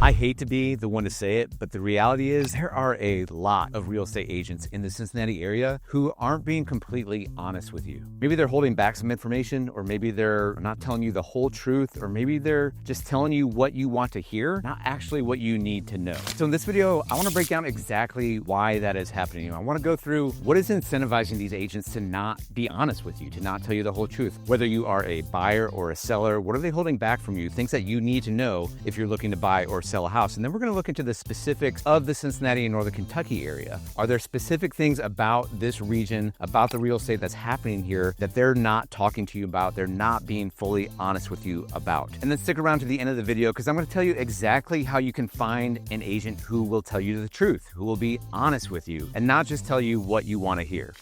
I hate to be the one to say it, but the reality is there are a lot of real estate agents in the Cincinnati area who aren't being completely honest with you. Maybe they're holding back some information, or maybe they're not telling you the whole truth, or maybe they're just telling you what you want to hear, not actually what you need to know. So in this video, I want to break down exactly why that is happening. I want to go through what is incentivizing these agents to not be honest with you, to not tell you the whole truth. Whether you are a buyer or a seller, what are they holding back from you? Things that you need to know if you're looking to buy or sell a house. And then we're going to look into the specifics of the Cincinnati and Northern Kentucky area. Are there specific things about this region, about the real estate that's happening here that they're not talking to you about, they're not being fully honest with you about? And then stick around to the end of the video because I'm going to tell you exactly how you can find an agent who will tell you the truth, who will be honest with you, and not just tell you what you want to hear.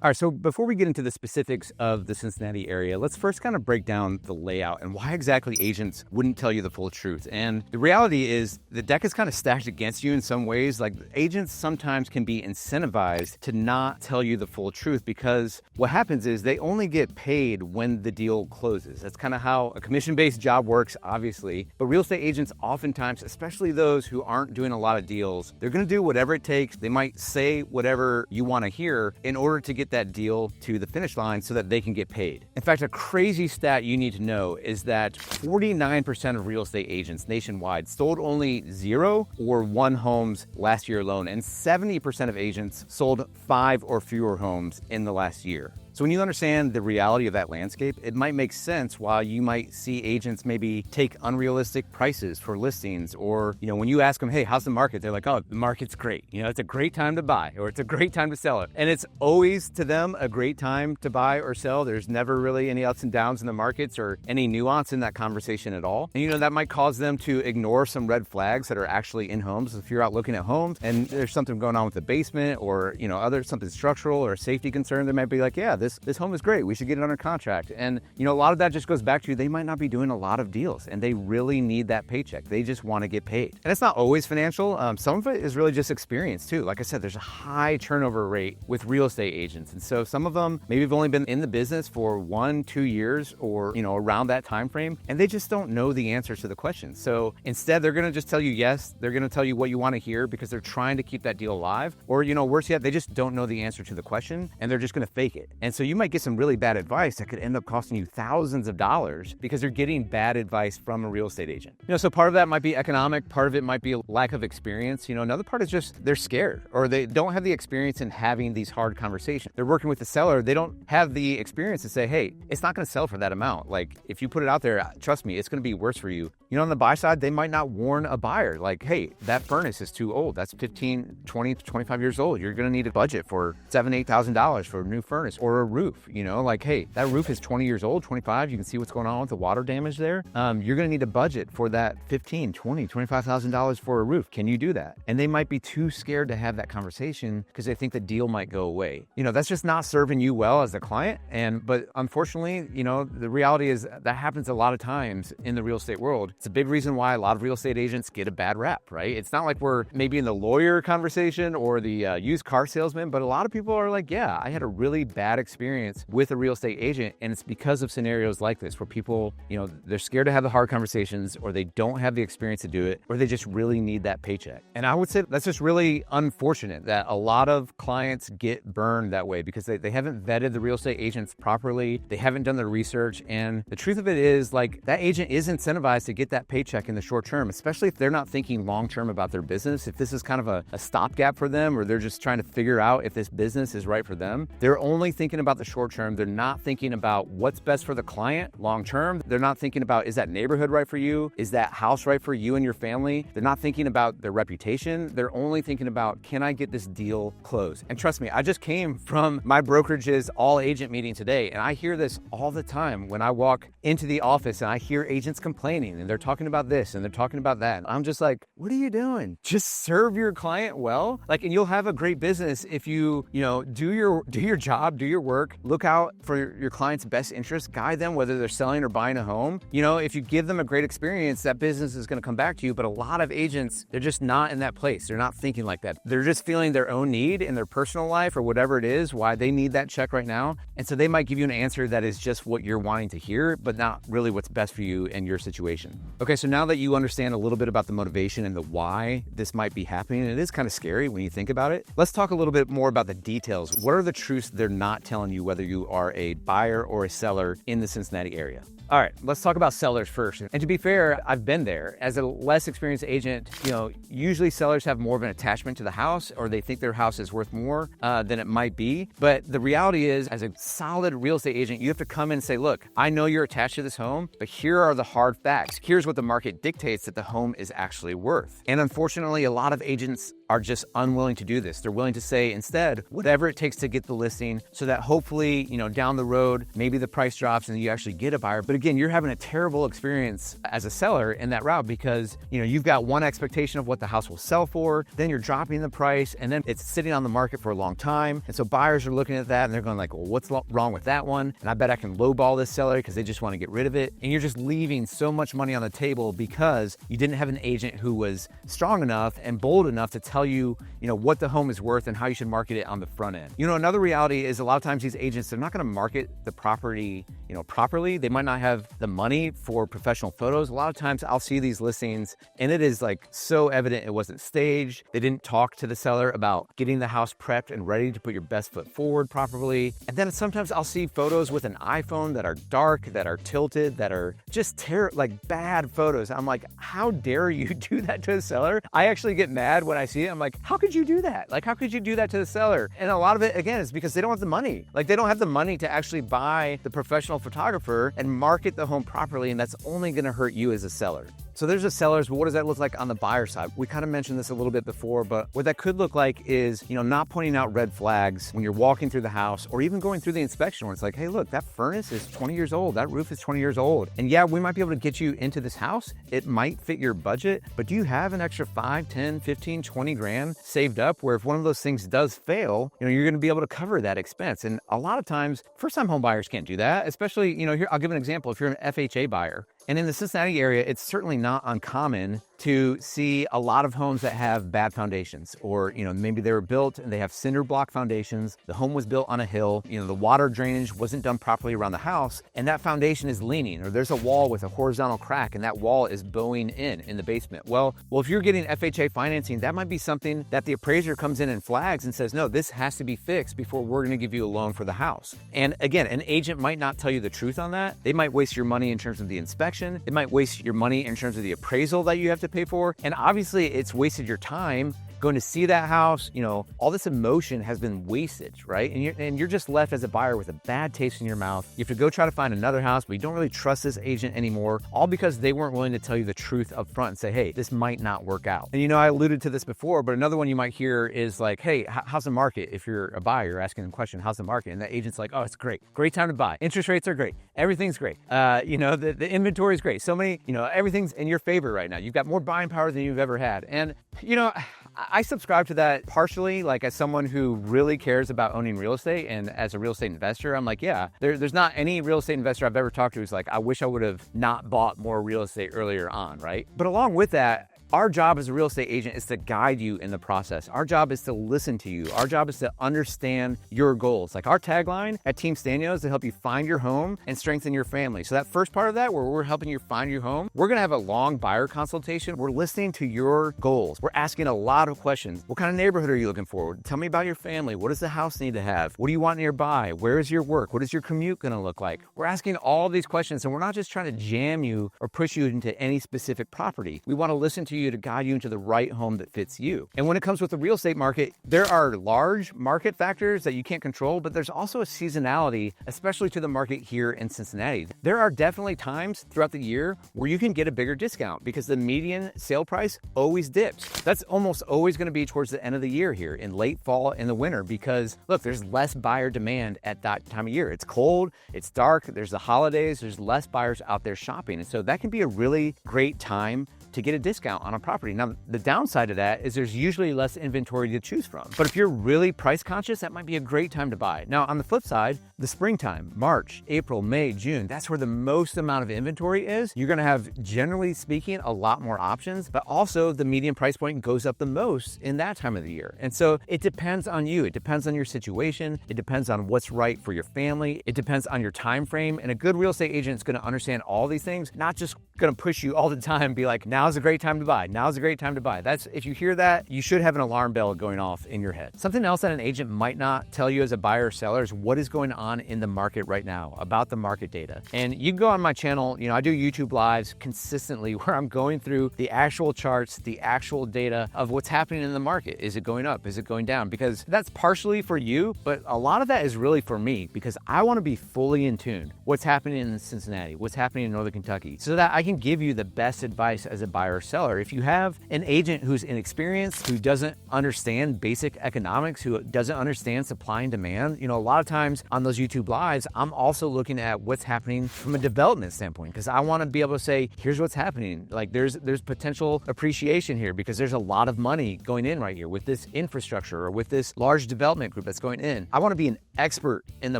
All right, so before we get into the specifics of the Cincinnati area, let's first kind of break down the layout and why exactly agents wouldn't tell you the full truth. And the reality is the deck is kind of stacked against you in some ways. Like, agents sometimes can be incentivized to not tell you the full truth because what happens is they only get paid when the deal closes. That's kind of how a commission-based job works, obviously. But real estate agents oftentimes, especially those who aren't doing a lot of deals, they're going to do whatever it takes. They might say whatever you want to hear in order to get that deal to the finish line so that they can get paid. In fact, a crazy stat you need to know is that 49% of real estate agents nationwide sold only 0 or 1 homes last year alone, and 70% of agents sold 5 or fewer homes in the last year. So when you understand the reality of that landscape, it might make sense why you might see agents maybe take unrealistic prices for listings, or, when you ask them, hey, how's the market? They're like, oh, the market's great. It's a great time to buy, or it's a great time to sell it. And it's always to them a great time to buy or sell. There's never really any ups and downs in the markets or any nuance in that conversation at all. And that might cause them to ignore some red flags that are actually in homes. If you're out looking at homes and there's something going on with the basement, or, something structural or a safety concern, they might be like, yeah, this home is great. We should get it under contract. And, a lot of that just goes back to they might not be doing a lot of deals and they really need that paycheck. They just want to get paid. And it's not always financial. Some of it is really just experience too. Like I said, there's a high turnover rate with real estate agents. And so some of them maybe have only been in the business for 1-2 years or, around that time frame, and they just don't know the answers to the questions. So instead, they're going to just tell you yes. They're going to tell you what you want to hear because they're trying to keep that deal alive. Or, worse yet, they just don't know the answer to the question and they're just going to fake it. And so you might get some really bad advice that could end up costing you thousands of dollars because you're getting bad advice from a real estate agent. So part of that might be economic, part of it might be a lack of experience. Another part is just they're scared, or they don't have the experience in having these hard conversations. They're working with the seller. They don't have the experience to say, hey, it's not going to sell for that amount. Like, if you put it out there, trust me, it's going to be worse for you. On the buy side, they might not warn a buyer like, hey, that furnace is too old. That's 15, 20, 25 years old. You're going to need a budget for $7,000, $8,000 for a new furnace or a roof. Like, hey, that roof is 20 years old, 25. You can see what's going on with the water damage there. You're going to need a budget for that $15, $20, $25,000 for a roof. Can you do that? And they might be too scared to have that conversation because they think the deal might go away. That's just not serving you well as a client. But unfortunately, the reality is that happens a lot of times in the real estate world. It's a big reason why a lot of real estate agents get a bad rap, right? It's not like we're maybe in the lawyer conversation or the used car salesman, but a lot of people are like, yeah, I had a really bad experience with a real estate agent, and it's because of scenarios like this where people, they're scared to have the hard conversations, or they don't have the experience to do it, or they just really need that paycheck. And I would say that's just really unfortunate that a lot of clients get burned that way because they haven't vetted the real estate agents properly. They haven't done the research. And the truth of it is, like, that agent is incentivized to get that paycheck in the short term, especially if they're not thinking long term about their business. If this is kind of a stopgap for them, or they're just trying to figure out if this business is right for them, they're only thinking about the short term. They're not thinking about what's best for the client long term. They're not thinking about, is that neighborhood right for you? Is that house right for you and your family? They're not thinking about their reputation. They're only thinking about, can I get this deal closed? And trust me, I just came from my brokerage's all agent meeting today, and I hear this all the time when I walk into the office and I hear agents complaining and they're talking about this and they're talking about that. And I'm just like, what are you doing? Just serve your client well. And you'll have a great business if you, do your job, do your work, look out for your client's best interest, guide them whether they're selling or buying a home. You know, if you give them a great experience, that business is going to come back to you. But a lot of agents, they're just not in that place. They're not thinking like that. They're just feeling their own need in their personal life or whatever it is, why they need that check right now. And so they might give you an answer that is just what you're wanting to hear, but not really what's best for you and your situation. Okay, so now that you understand a little bit about the motivation and the why this might be happening, and it is kind of scary when you think about it, let's talk a little bit more about the details. What are the truths they're not telling you, whether you are a buyer or a seller in the Cincinnati area? All right, let's talk about sellers first. And to be fair, I've been there. As a less experienced agent, you know, usually sellers have more of an attachment to the house, or they think their house is worth more than it might be. But the reality is, as a solid real estate agent, you have to come in and say, look, I know you're attached to this home, but here are the hard facts. Here's what the market dictates that the home is actually worth. And unfortunately, a lot of agents are just unwilling to do this. They're willing to say instead, whatever it takes to get the listing so that hopefully, you know, down the road, maybe the price drops and you actually get a buyer. But again, you're having a terrible experience as a seller in that route because, you know, you've got one expectation of what the house will sell for, then you're dropping the price, and then it's sitting on the market for a long time. And so buyers are looking at that and they're going like, well, what's wrong with that one? And I bet I can lowball this seller because they just want to get rid of it. And you're just leaving so much money on the table because you didn't have an agent who was strong enough and bold enough to tell you, you know, what the home is worth and how you should market it on the front end. You know, another reality is a lot of times these agents, they're not going to market the property, you know, properly. They might not have the money for professional photos. A lot of times I'll see these listings and it is like so evident it wasn't staged. They didn't talk to the seller about getting the house prepped and ready to put your best foot forward properly. And then sometimes I'll see photos with an iPhone that are dark, that are tilted, that are just like bad photos. I'm like, how dare you do that to a seller? I actually get mad when I see it. I'm like, how could you do that? Like, how could you do that to the seller? And a lot of it, again, is because they don't have the money. Like, they don't have the money to actually buy the professional photographer and market the home properly, and that's only gonna hurt you as a seller. So there's the sellers, but what does that look like on the buyer side? We kind of mentioned this a little bit before, but what that could look like is, you know, not pointing out red flags when you're walking through the house or even going through the inspection where it's like, hey, look, that furnace is 20 years old. That roof is 20 years old. And yeah, we might be able to get you into this house. It might fit your budget, but do you have an extra 5, 10, 15, 20 grand saved up where if one of those things does fail, you know, you're going to be able to cover that expense? And a lot of times, first-time home buyers can't do that, especially, you know, here, I'll give an example. If you're an FHA buyer, and in the Cincinnati area, it's certainly not uncommon to see a lot of homes that have bad foundations, or, you know, maybe they were built and they have cinder block foundations. The home was built on a hill, you know, the water drainage wasn't done properly around the house, and that foundation is leaning, or there's a wall with a horizontal crack and that wall is bowing in the basement. Well, if you're getting FHA financing, that might be something that the appraiser comes in and flags and says, no, this has to be fixed before we're gonna give you a loan for the house. And again, an agent might not tell you the truth on that. They might waste your money in terms of the inspection. It might waste your money in terms of the appraisal that you have to pay for. And obviously it's wasted your time going to see that house. You know, all this emotion has been wasted, right? And you're just left as a buyer with a bad taste in your mouth. You have to go try to find another house, but you don't really trust this agent anymore, all because they weren't willing to tell you the truth up front and say, hey, this might not work out. And you know, I alluded to this before, but another one you might hear is like, hey, how's the market? If you're a buyer, you're asking them a question, how's the market? And the agent's like, oh, it's great. Great time to buy. Interest rates are great. Everything's great. You know, the inventory is great. So many, you know, everything's in your favor right now. You've got more buying power than you've ever had. And, you know, I subscribe to that partially, like as someone who really cares about owning real estate, and as a real estate investor, I'm like, yeah, there's not any real estate investor I've ever talked to who's like, I wish I would have not bought more real estate earlier on, right? But along with that, our job as a real estate agent is to guide you in the process. Our job is to listen to you. Our job is to understand your goals. Like our tagline at Team Sztanyo is to help you find your home and strengthen your family. So that first part of that, where we're helping you find your home, we're gonna have a long buyer consultation. We're listening to your goals. We're asking a lot of questions. What kind of neighborhood are you looking for? Tell me about your family. What does the house need to have? What do you want nearby? Where is your work? What is your commute gonna look like? We're asking all of these questions, and we're not just trying to jam you or push you into any specific property. We wanna listen to you to guide you into the right home that fits you. And when it comes with the real estate market, there are large market factors that you can't control, but there's also a seasonality, especially to the market here in Cincinnati. There are definitely times throughout the year where you can get a bigger discount because the median sale price always dips. That's almost always going to be towards the end of the year here in late fall and the winter, because look, there's less buyer demand at that time of year. It's cold, it's dark, there's the holidays, there's less buyers out there shopping. And so that can be a really great time to get a discount on a property. Now, the downside of that is there's usually less inventory to choose from. But if you're really price conscious, that might be a great time to buy. Now, on the flip side, the springtime, March, April, May, June, that's where the most amount of inventory is. You're gonna have, generally speaking, a lot more options, but also the median price point goes up the most in that time of the year. And so it depends on you. It depends on your situation. It depends on what's right for your family. It depends on your time frame. And a good real estate agent is gonna understand all these things, not just gonna push you all the time and be like, now's a great time to buy. Now's a great time to buy. That's, if you hear that, you should have an alarm bell going off in your head. Something else that an agent might not tell you as a buyer or seller is what is going on in the market right now, about the market data. And you can go on my channel, I do YouTube lives consistently where I'm going through the actual charts, the actual data of what's happening in the market. Is it going up? Is it going down? Because that's partially for you, but a lot of that is really for me because I want to be fully in tune. What's happening in Cincinnati, what's happening in Northern Kentucky, so that I can give you the best advice as a buyer or seller. If you have an agent who's inexperienced, who doesn't understand basic economics, who doesn't understand supply and demand, a lot of times on those YouTube lives, I'm also looking at what's happening from a development standpoint because I want to be able to say, here's what's happening. Like there's potential appreciation here because there's a lot of money going in right here with this infrastructure or with this large development group that's going in. I want to be an expert in the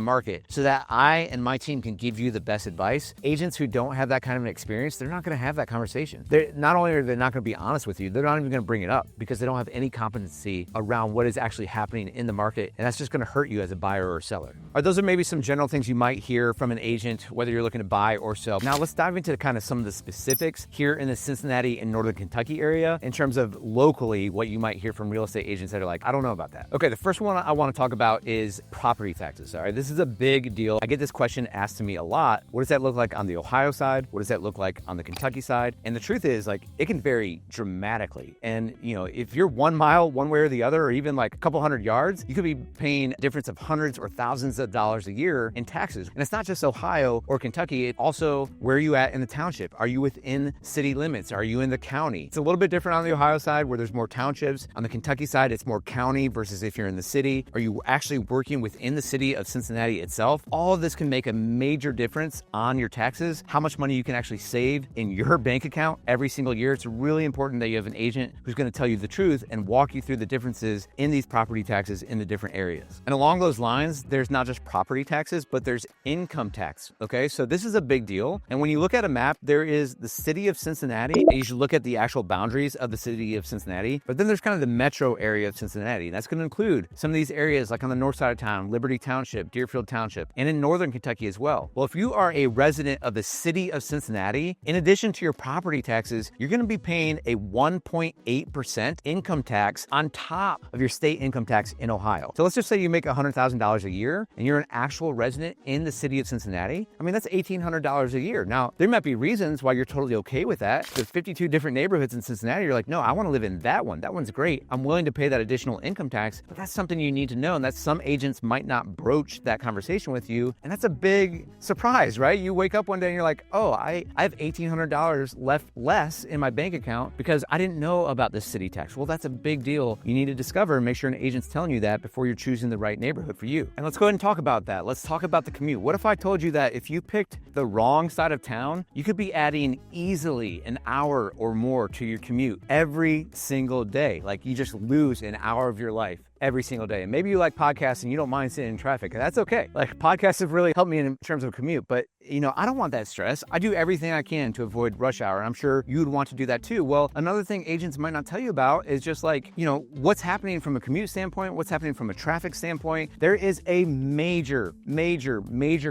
market so that I and my team can give you the best advice. Agents who don't have that kind of an experience, they're not going to have that conversation. Not only are they not going to be honest with you, they're not even going to bring it up because they don't have any competency around what is actually happening in the market. And that's just going to hurt you as a buyer or seller. Those are maybe some general things you might hear from an agent, whether you're looking to buy or sell. Now let's dive into kind of some of the specifics here in the Cincinnati and Northern Kentucky area in terms of locally what you might hear from real estate agents that are like, I don't know about that. Okay, the first one I want to talk about is property taxes. All right, this is a big deal. I get this question asked to me a lot. What does that look like on the Ohio side? What does that look like on the Kentucky side? And the truth is, like, it can vary dramatically. And if you're 1 mile one way or the other, or even like a couple hundred yards, you could be paying a difference of hundreds or thousands of dollars a year in taxes. And it's not just Ohio or Kentucky, it's also where are you at in the township? Are you within city limits? Are you in the county? It's a little bit different on the Ohio side where there's more townships. On the Kentucky side, it's more county versus if you're in the city. Are you actually working within the city of Cincinnati itself? All of this can make a major difference on your taxes, how much money you can actually save in your bank account every single year. It's really important that you have an agent who's going to tell you the truth and walk you through the differences in these property taxes in the different areas. And along those lines, there's not just property taxes, but there's income tax. Okay, so this is a big deal. And when you look at a map, there is the city of Cincinnati, and you should look at the actual boundaries of the city of Cincinnati. But then there's kind of the metro area of Cincinnati. That's going to include some of these areas like on the north side of town, Liberty Township, Deerfield Township, and in Northern Kentucky as well. Well, if you are a resident of the city of Cincinnati, in addition to your property taxes, you're going to be paying a 1.8% income tax on top of your state income tax in Ohio. So let's just say you make $100,000 a year and you're an actual resident in the city of Cincinnati. I mean, that's $1,800 a year. Now, there might be reasons why you're totally okay with that. There's 52 different neighborhoods in Cincinnati. You're like, no, I want to live in that one. That one's great. I'm willing to pay that additional income tax, but that's something you need to know. And that's some agents might not broach that conversation with you. And that's a big surprise, right? You wake up one day and you're like, oh, I have $1,800 left less in my bank account because I didn't know about this city tax. Well, that's a big deal. You need to discover and make sure an agent's telling you that before you're choosing the right neighborhood for you. And let's go ahead and talk about that. Let's talk about the commute. What if I told you that if you picked the wrong side of town, you could be adding easily an hour or more to your commute every single day? Like you just lose an hour of your life every single day. And maybe you like podcasts and you don't mind sitting in traffic, and that's okay. Like podcasts have really helped me in terms of commute, but I don't want that stress. I do everything I can to avoid rush hour. And I'm sure you'd want to do that too. Well, another thing agents might not tell you about is just like, what's happening from a commute standpoint, what's happening from a traffic standpoint. There is a major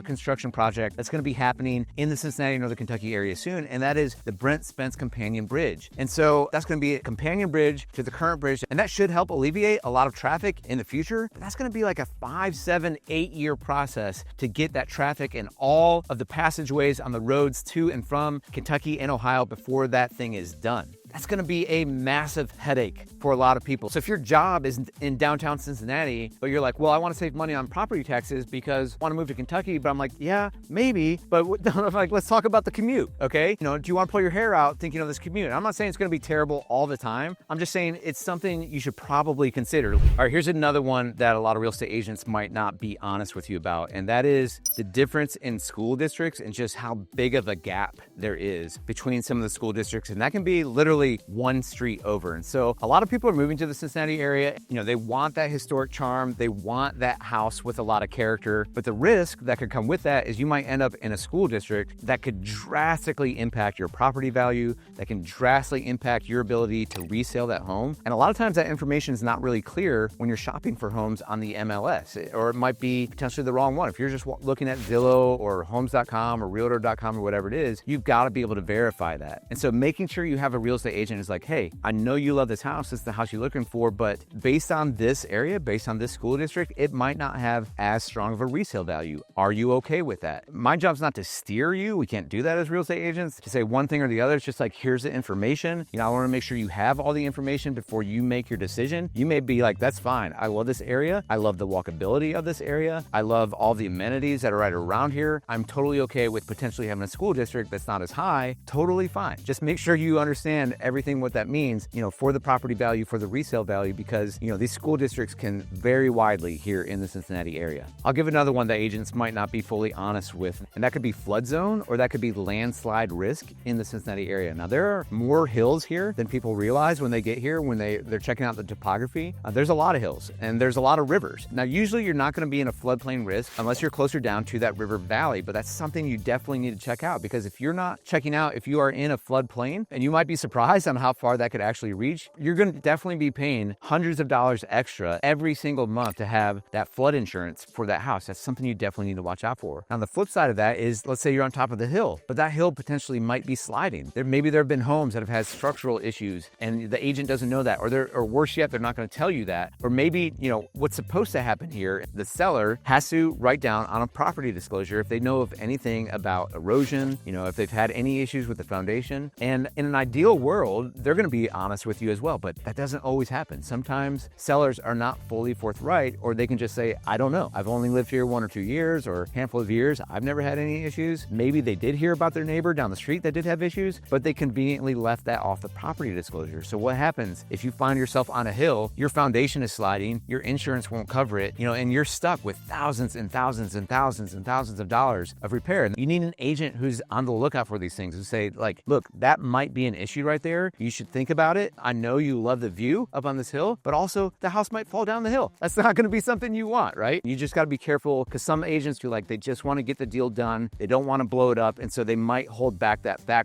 construction project that's going to be happening in the Cincinnati, Northern Kentucky area soon. And that is the Brent Spence Companion Bridge. And so that's going to be a companion bridge to the current bridge. And that should help alleviate a lot of traffic in the future. But that's going to be like a 5, 7, 8 year process to get that traffic and all of the passageways on the roads to and from Kentucky and Ohio before that thing is done. that's gonna be a massive headache for a lot of people. So if your job is in downtown Cincinnati, but you're like, well, I wanna save money on property taxes because I wanna move to Kentucky, but I'm like, yeah, maybe, but I'm like, let's talk about the commute, okay? Do you wanna pull your hair out thinking of this commute? I'm not saying it's gonna be terrible all the time. I'm just saying it's something you should probably consider. All right, here's another one that a lot of real estate agents might not be honest with you about, and that is the difference in school districts and just how big of a gap there is between some of the school districts, and that can be literally one street over. And so a lot of people are moving to the Cincinnati area. They want that historic charm, they want that house with a lot of character, but the risk that could come with that is you might end up in a school district that could drastically impact your property value, that can drastically impact your ability to resell that home. And a lot of times that information is not really clear when you're shopping for homes on the MLS, or it might be potentially the wrong one. If you're just looking at Zillow or Homes.com or Realtor.com or whatever it is, you've got to be able to verify that. And so making sure you have a real estate agent is like, hey, I know you love this house, it's the house you're looking for, but based on this area, based on this school district, it might not have as strong of a resale value. Are you okay with that? My job's not to steer you. We can't do that as real estate agents, to say one thing or the other. It's just like, here's the information. I want to make sure you have all the information before you make your decision. You may be like, that's fine. I love this area. I love the walkability of this area. I love all the amenities that are right around here. I'm totally okay with potentially having a school district that's not as high. Totally fine. Just make sure you understand everything what that means, for the property value, for the resale value, because, these school districts can vary widely here in the Cincinnati area. I'll give another one that agents might not be fully honest with, and that could be flood zone, or that could be landslide risk in the Cincinnati area. Now, there are more hills here than people realize when they get here, when they're checking out the topography. There's a lot of hills and there's a lot of rivers. Now, usually you're not going to be in a floodplain risk unless you're closer down to that river valley, but that's something you definitely need to check out, because if you're not checking out if you are in a floodplain, and you might be surprised on how far that could actually reach, you're going to definitely be paying hundreds of dollars extra every single month to have that flood insurance for that house. That's something you definitely need to watch out for. Now, the flip side of that is, let's say you're on top of the hill, but that hill potentially might be sliding. Maybe there have been homes that have had structural issues and the agent doesn't know that, or worse yet, they're not going to tell you that. Or maybe, what's supposed to happen here, the seller has to write down on a property disclosure if they know of anything about erosion, if they've had any issues with the foundation. And in an ideal world, they're going to be honest with you as well, but that doesn't always happen. Sometimes sellers are not fully forthright, or they can just say, I don't know. I've only lived here 1 or 2 years or a handful of years. I've never had any issues. Maybe they did hear about their neighbor down the street that did have issues, but they conveniently left that off the property disclosure. So what happens if you find yourself on a hill, your foundation is sliding, your insurance won't cover it, and you're stuck with thousands and thousands and thousands and thousands of dollars of repair. And you need an agent who's on the lookout for these things, who say, like, look, that might be an issue right there. You should think about it. I know you love the view up on this hill, but also the house might fall down the hill. That's not going to be something you want, right? You just got to be careful, because some agents feel like they just want to get the deal done. They don't want to blow it up, and so they might hold back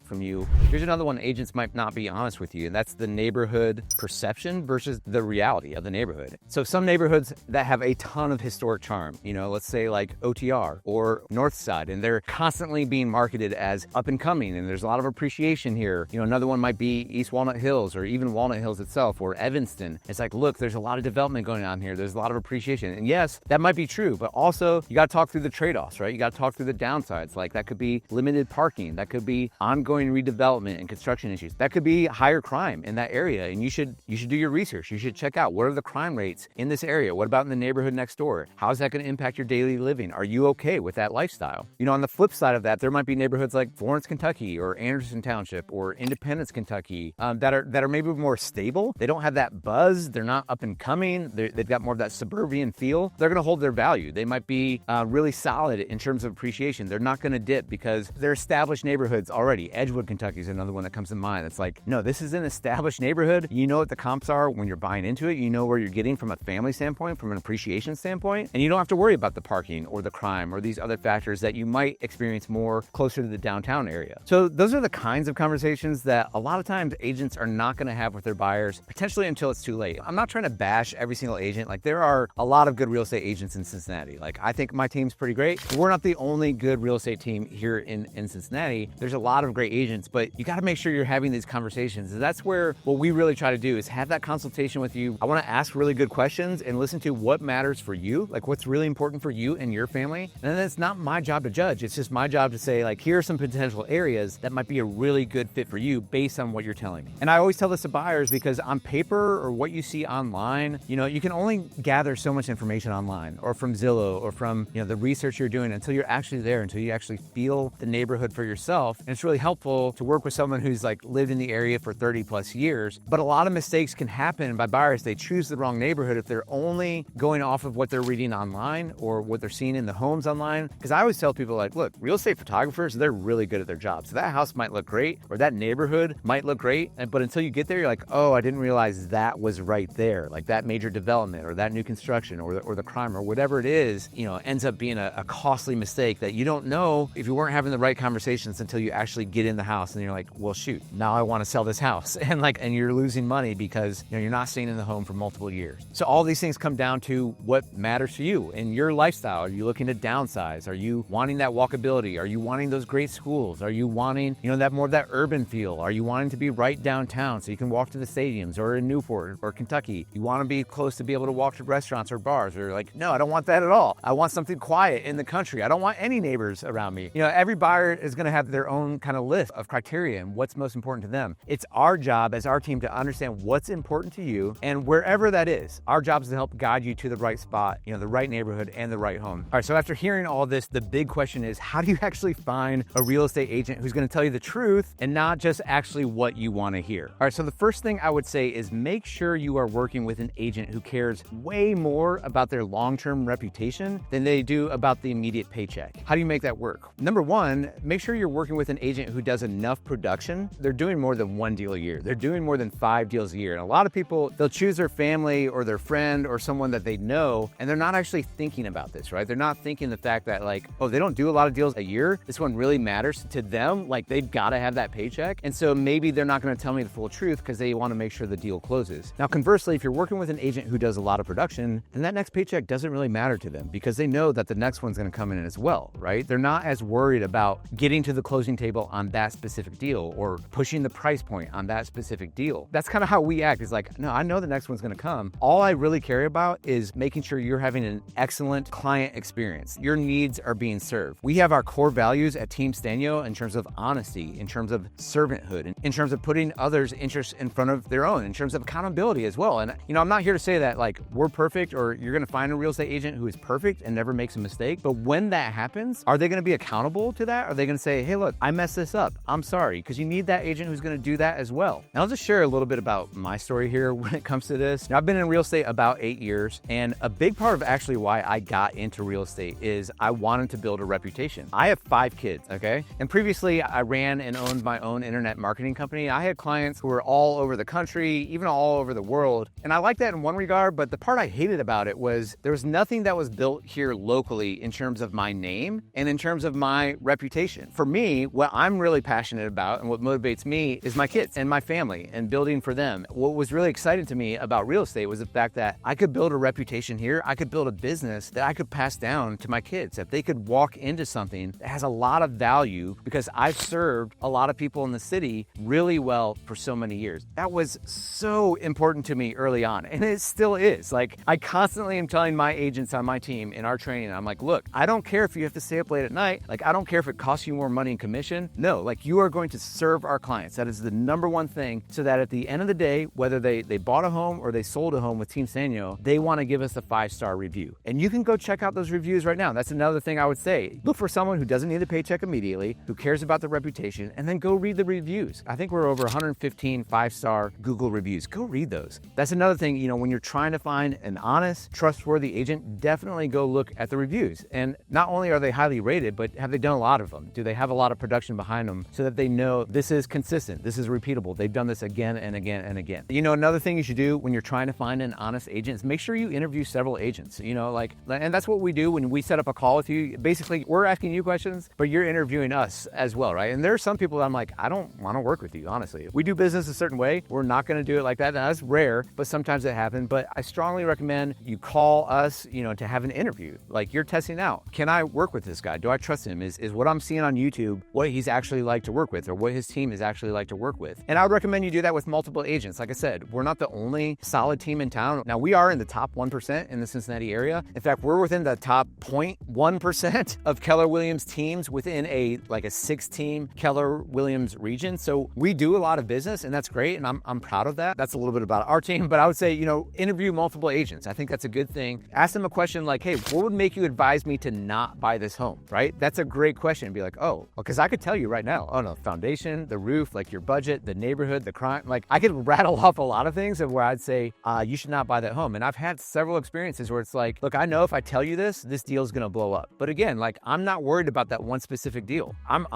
from you. Here's another one agents might not be honest with you, and that's the neighborhood perception versus the reality of the neighborhood. So some neighborhoods that have a ton of historic charm, let's say like OTR or North Side, and they're constantly being marketed as up and coming, and there's a lot of appreciation here. Another one might be East Walnut Hills, or even Walnut Hills itself, or Evanston. It's like, look, there's a lot of development going on here. There's a lot of appreciation. And yes, that might be true, but also you got to talk through the trade-offs, right? You got to talk through the downsides. Like, that could be limited parking. That could be ongoing redevelopment and construction issues. That could be higher crime in that area. And you should do your research. You should check out, what are the crime rates in this area? What about in the neighborhood next door? How is that going to impact your daily living? Are you okay with that lifestyle? On the flip side of that, there might be neighborhoods like Florence, Kentucky, or Anderson Township, or Independence, Kentucky, that are maybe more stable. They don't have that buzz. They're not up and coming. They've got more of that suburban feel. They're going to hold their value. They might be really solid in terms of appreciation. They're not going to dip because they're established neighborhoods already. Edgewood, Kentucky is another one that comes to mind. It's like, no, this is an established neighborhood. You know what the comps are when you're buying into it. You know where you're getting from a family standpoint, from an appreciation standpoint, and you don't have to worry about the parking or the crime or these other factors that you might experience more closer to the downtown area. So those are the kinds of conversations that a lot of times agents are not going to have with their buyers, potentially until it's too late. I'm not trying to bash every single agent. Like, there are a lot of good real estate agents in Cincinnati. Like, I think my team's pretty great. We're not the only good real estate team here in Cincinnati. There's a lot of great agents, but you got to make sure you're having these conversations. And that's where what we really try to do is have that consultation with you. I want to ask really good questions and listen to what matters for you, like what's really important for you and your family. And then it's not my job to judge. It's just my job to say, like, here are some potential areas that might be a really good fit for you based on what what you're telling me. And I always tell this to buyers because on paper or what you see online, you can only gather so much information online or from Zillow or from, the research you're doing until you're actually there, until you actually feel the neighborhood for yourself. And it's really helpful to work with someone who's like lived in the area for 30 plus years. But a lot of mistakes can happen by buyers. They choose the wrong neighborhood if they're only going off of what they're reading online or what they're seeing in the homes online. Because I always tell people like, look, real estate photographers, they're really good at their job. So that house might look great or that neighborhood might look great. But until you get there, you're like, oh, I didn't realize that was right there. Like that major development or that new construction or the crime or whatever it is, ends up being a costly mistake that you don't know if you weren't having the right conversations until you actually get in the house and you're like, well, shoot, now I want to sell this house. And you're losing money because you're not staying in the home for multiple years. So all these things come down to what matters to you and your lifestyle. Are you looking to downsize? Are you wanting that walkability? Are you wanting those great schools? Are you wanting, that more of that urban feel? Are you wanting to be right downtown so you can walk to the stadiums or in Newport or Kentucky? You want to be close to be able to walk to restaurants or bars, or like, no, I don't want that at all. I want something quiet in the country. I don't want any neighbors around me. Every buyer is going to have their own kind of list of criteria and what's most important to them. It's our job as our team to understand what's important to you, and wherever that is, our job is to help guide you to the right spot, the right neighborhood and the right home. All right, so after hearing all this, the big question is, how do you actually find a real estate agent who's going to tell you the truth and not just actually what you want to hear? All right, so the first thing I would say is make sure you are working with an agent who cares way more about their long-term reputation than they do about the immediate paycheck. How do you make that work? Number one, make sure you're working with an agent who does enough production. They're doing more than one deal a year. They're doing more than 5 deals a year. And a lot of people, they'll choose their family or their friend or someone that they know, and they're not actually thinking about this, right? They're not thinking the fact that like, oh, they don't do a lot of deals a year. This one really matters to them. Like they've got to have that paycheck. And so maybe they're not going to tell me the full truth because they want to make sure the deal closes. Now, conversely, if you're working with an agent who does a lot of production, then that next paycheck doesn't really matter to them because they know that the next one's going to come in as well, right? They're not as worried about getting to the closing table on that specific deal or pushing the price point on that specific deal. That's kind of how we act. Is like, no, I know the next one's going to come. All I really care about is making sure you're having an excellent client experience. Your needs are being served. We have our core values at Team Sztanyo in terms of honesty, in terms of servanthood, in terms of putting others' interests in front of their own, in terms of accountability as well. And I'm not here to say that like we're perfect or you're going to find a real estate agent who is perfect and never makes a mistake. But when that happens, are they going to be accountable to that? Are they going to say, hey, look, I messed this up. I'm sorry, because you need that agent who's going to do that as well. And I'll just share a little bit about my story here when it comes to this. Now, I've been in real estate about 8 years, and a big part of actually why I got into real estate is I wanted to build a reputation. I have 5 kids, okay? And previously, I ran and owned my own internet marketing company. I had clients who were all over the country, even all over the world. And I liked that in one regard, but the part I hated about it was there was nothing that was built here locally in terms of my name and in terms of my reputation. For me, what I'm really passionate about and what motivates me is my kids and my family and building for them. What was really exciting to me about real estate was the fact that I could build a reputation here. I could build a business that I could pass down to my kids, that they could walk into something that has a lot of value because I've served a lot of people in the city really well for so many years. That was so important to me early on, and it still is. Like, I constantly am telling my agents on my team in our training, I'm like, look, I don't care if you have to stay up late at night. Like, I don't care if it costs you more money in commission. No, like, you are going to serve our clients. That is the number one thing, so that at the end of the day, whether they bought a home or they sold a home with Team Sztanyo, they want to give us a 5-star review. And you can go check out those reviews right now. That's another thing I would say. Look for someone who doesn't need a paycheck immediately, who cares about the reputation, and then go read the reviews. I think we're over 115 5-star Google reviews. Go read those. That's another thing, when you're trying to find an honest, trustworthy agent, definitely go look at the reviews. And not only are they highly rated, but have they done a lot of them? Do they have a lot of production behind them so that they know this is consistent, this is repeatable, they've done this again and again and again. Another thing you should do when you're trying to find an honest agent is make sure you interview several agents, and that's what we do when we set up a call with you. Basically, we're asking you questions, but you're interviewing us as well, right? And there are some people that I'm like, I don't want to work with you, honestly. We do business a certain way. We're not going to do it like that. Now, that's rare, but sometimes it happens. But I strongly recommend you call us, to have an interview. Like, you're testing out. Can I work with this guy? Do I trust him? Is what I'm seeing on YouTube what he's actually like to work with, or what his team is actually like to work with? And I would recommend you do that with multiple agents. Like I said, we're not the only solid team in town. Now, we are in the top 1% in the Cincinnati area. In fact, we're within the top 0.1% of Keller Williams teams within a 6-team Keller Williams region. So we We do a lot of business, and that's great, and I'm proud of that. That's a little bit about our team, but I would say, interview multiple agents. I think that's a good thing. Ask them a question like, hey, what would make you advise me to not buy this home, right? That's a great question. Be like, oh, because I could tell you right now, oh no, foundation, the roof, like your budget, the neighborhood, the crime, like I could rattle off a lot of things of where I'd say, you should not buy that home. And I've had several experiences where it's like, look, I know if I tell you this deal is gonna blow up. But again, like I'm not worried about that one specific deal. I'm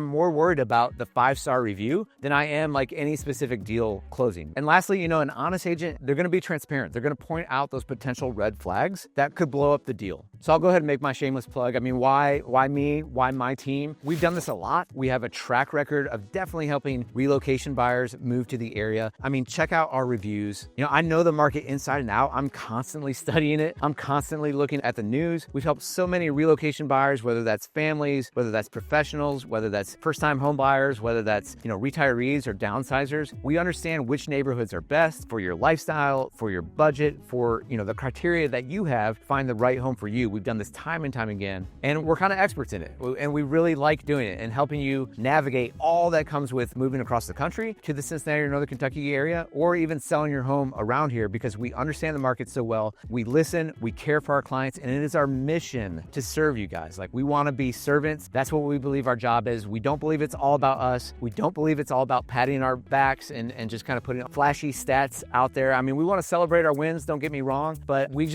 more worried about the 5-star review than I am like any specific deal closing. And lastly, an honest agent, they're gonna be transparent. They're gonna point out those potential red flags that could blow up the deal. So I'll go ahead and make my shameless plug. I mean, why me? Why my team? We've done this a lot. We have a track record of definitely helping relocation buyers move to the area. I mean, check out our reviews. I know the market inside and out. I'm constantly studying it. I'm constantly looking at the news. We've helped so many relocation buyers, whether that's families, whether that's professionals, whether that's first-time home buyers, whether that's, retirees or downsizers. We understand which neighborhoods are best for your lifestyle, for your budget, for, the criteria that you have, find the right home for you. We've done this time and time again, and we're kind of experts in it. And we really like doing it and helping you navigate all that comes with moving across the country to the Cincinnati or Northern Kentucky area, or even selling your home around here, because we understand the market so well. We listen, we care for our clients, and it is our mission to serve you guys. Like, we want to be servants. That's what we believe our job is. We don't believe it's all about us. We don't believe it's all about patting our backs and just kind of putting flashy stats out there. I mean, we want to celebrate our wins, don't get me wrong, but we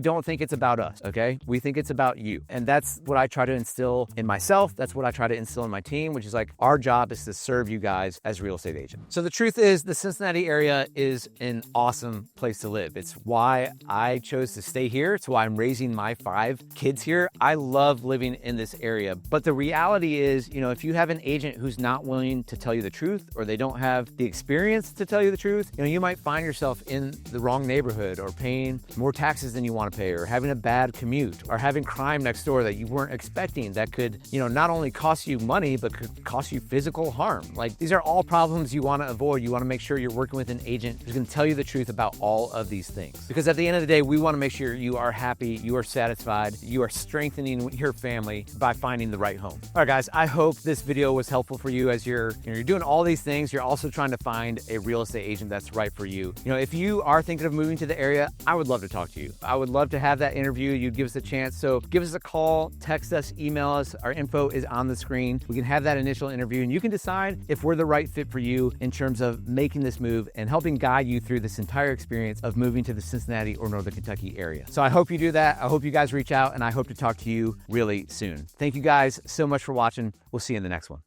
don't think it's about us, okay? We think it's about you. And that's what I try to instill in myself. That's what I try to instill in my team, which is like, our job is to serve you guys as real estate agents. So the truth is, the Cincinnati area is an awesome place to live. It's why I chose to stay here. It's why I'm raising my 5 kids here. I love living in this area. But the reality is, if you have an agent who's not willing to tell you the truth, or they don't have the experience to tell you the truth, you might find yourself in the wrong neighborhood, or paying more taxes than you want to pay, or having a bad commute, or having crime next door that you weren't expecting that could, not only cost you money, but could cost you physical harm. Like, these are all problems you want to avoid. You want to make sure you're working with an agent who's going to tell you the truth about all of these things. Because at the end of the day, we want to make sure you are happy, you are satisfied, you are strengthening your family by finding the right home. All right, guys, I hope this video was helpful for you as you're doing all these things. You're also trying to find a real estate agent that's right for you. If you are thinking of moving to the area, I would love to talk to you. I would love to have that interview. You'd give us a chance. So give us a call, text us, email us. Our info is on the screen. We can have that initial interview, and you can decide if we're the right fit for you in terms of making this move and helping guide you through this entire experience of moving to the Cincinnati or Northern Kentucky area. So I hope you do that. I hope you guys reach out, and I hope to talk to you really soon. Thank you guys so much for watching. We'll see you in the next one.